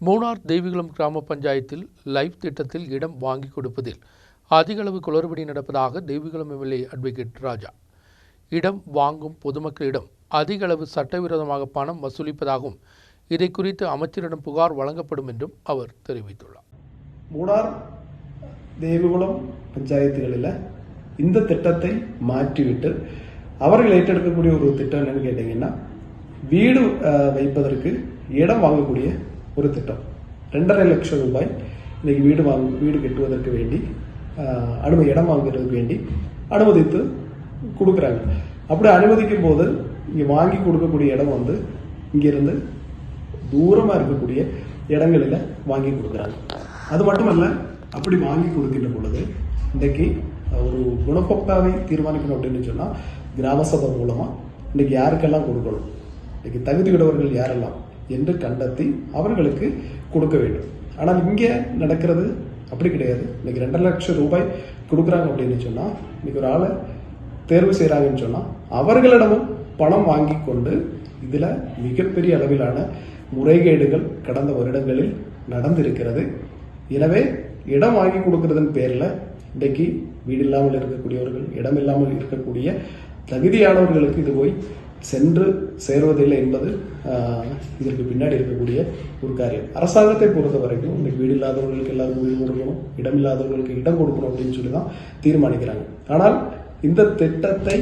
மூணார் தேவிகுளம் கிராம பஞ்சாயத்தில் லைஃப் திட்டத்தில் இடம் வாங்கி கொடுப்பதில் அதிக அளவு குளறுபடி நடப்பதாக தேவிகுளம் எம்எல்ஏ அட்வொகேட் ராஜா இடம் வாங்கும் பொதுமக்களிடம் அதிக அளவு சட்டவிரோதமாக பணம் வசூலிப்பதாகவும் இதை குறித்து அமைச்சரிடம் புகார் வழங்கப்படும் என்றும் அவர் தெரிவித்துள்ளார். மூணார் தேவிகுளம் பஞ்சாயத்துகளில் இந்த திட்டத்தை மாற்றிவிட்டு அவர்கள் ஏற்றெடுக்கக்கூடிய ஒரு திட்டம் என்னன்னு கேட்டீங்கன்னா, வீடு வைப்பதற்கு இடம் வாங்கக்கூடிய ஒரு திட்டம். 2.5 லட்சம் ரூபாய் இன்னைக்கு வீடு கட்டுவதற்கு வேண்டி இடம் வாங்குறதுக்கு வேண்டி அனுமதித்து கொடுக்குறாங்க. அப்படி அனுமதிக்கும் போது இங்கே வாங்கி கொடுக்கக்கூடிய இடம் இங்கிருந்து தூரமாக இருக்கக்கூடிய இடங்களில் வாங்கி கொடுக்குறாங்க. அது மட்டுமல்ல, அப்படி வாங்கி கொடுக்கின்ற பொழுது இன்றைக்கு ஒரு குணப்போக்காவை தீர்மானிக்கணும் அப்படின்னு சொன்னால் கிராம சபை மூலமாக இன்றைக்கி யாருக்கெல்லாம் கொடுக்கணும், இன்றைக்கி தகுதியுடையவர்கள் யாரெல்லாம் என்று கണ്ടെத்தி அவர்களுக்கு கொடுக்க வேண்டும். ஆனால் இங்கே நடக்கிறது அப்படி கிடையாது. இன்னைக்கு 2.5 லட்சம் ரூபாய் கொடுக்குறாங்க அப்படின்னு சொன்னால், இன்னைக்கு ஒரு ஆளை தேர்வு செய்கிறாங்கன்னு சொன்னால் அவர்களிடமும் பணம் வாங்கி கொண்டு இதில் மிகப்பெரிய அளவிலான முறைகேடுகள் கடந்த வருடங்களில் நடந்திருக்கிறது. எனவே இடம் வாங்கி கொடுக்கறதன் பேரில் இன்றைக்கு வீடு இல்லாமல் இருக்கக்கூடியவர்கள், இடம் இல்லாமல் இருக்கக்கூடிய தகுதியானவர்களுக்கு இது போய் சென்று சேருவதில்லை என்பது இதற்கு பின்னாடி இருக்கக்கூடிய ஒரு காரியம். அரசாங்கத்தை பொறுத்த வரைக்கும் இன்னைக்கு வீடு இல்லாதவர்களுக்கு எல்லாருக்கும் வீடு கொடுக்கணும், இடம் இல்லாதவர்களுக்கு இடம் கொடுக்கணும் அப்படின்னு சொல்லி தான் தீர்மானிக்கிறாங்க. ஆனால் இந்த திட்டத்தை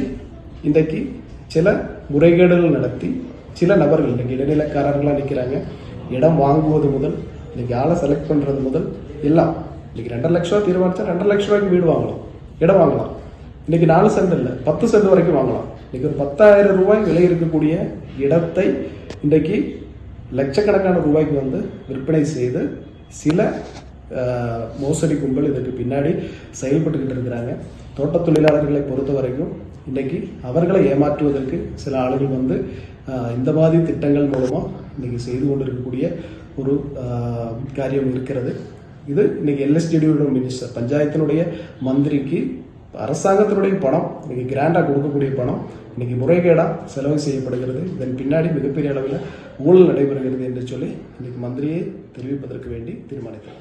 இன்றைக்கு சில முறைகேடுகள் நடத்தி சில நபர்கள் இன்னைக்கு இடைநிலைக்காரர்களாக நிற்கிறாங்க. இடம் வாங்குவது முதல் இன்னைக்கு ஆளை செலக்ட் பண்ணுறது முதல் எல்லாம் இன்னைக்கு 2.5 லட்ச ரூபா தீர்மானிச்சா 2.5 லட்ச ரூபாய்க்கு வீடு வாங்கலாம், இடம் வாங்கலாம். இன்னைக்கு 4 சென்ட் இல்லை 10 சென்ட் வரைக்கும் வாங்கலாம். இன்னைக்கு ஒரு 10,000 ரூபாய் விலை இருக்கக்கூடிய இடத்தை இன்றைக்கு லட்சக்கணக்கான ரூபாய்க்கு விற்பனை செய்து சில மோசடி கும்பல் இதற்கு பின்னாடி செயல்பட்டுக்கிட்டு இருக்கிறாங்க. தோட்ட தொழிலாளர்களை பொறுத்த வரைக்கும் இன்னைக்கு அவர்களை ஏமாற்றுவதற்கு சில ஆளுகள் இந்த மாதிரி திட்டங்கள் மூலமாக இன்னைக்கு செய்து கொண்டு இருக்கக்கூடிய ஒரு காரியம் இருக்கிறது. இது இன்னைக்கு எல்எஸ்டிடியோட மினிஸ்டர், பஞ்சாயத்தினுடைய மந்திரிக்கு அரசாங்கத்தினுடைய பணம் இன்னைக்கு கிராண்டா கொடுக்கக்கூடிய பணம் இன்னைக்கு முறைகேடா செலவு செய்யப்படுகிறது. இதன் பின்னாடி மிகப்பெரிய அளவில் ஊழல் நடைபெறுகிறது என்று சொல்லி இன்னைக்கு மந்திரியை தெரிவிப்பதற்கு வேண்டி தீர்மானித்தார்.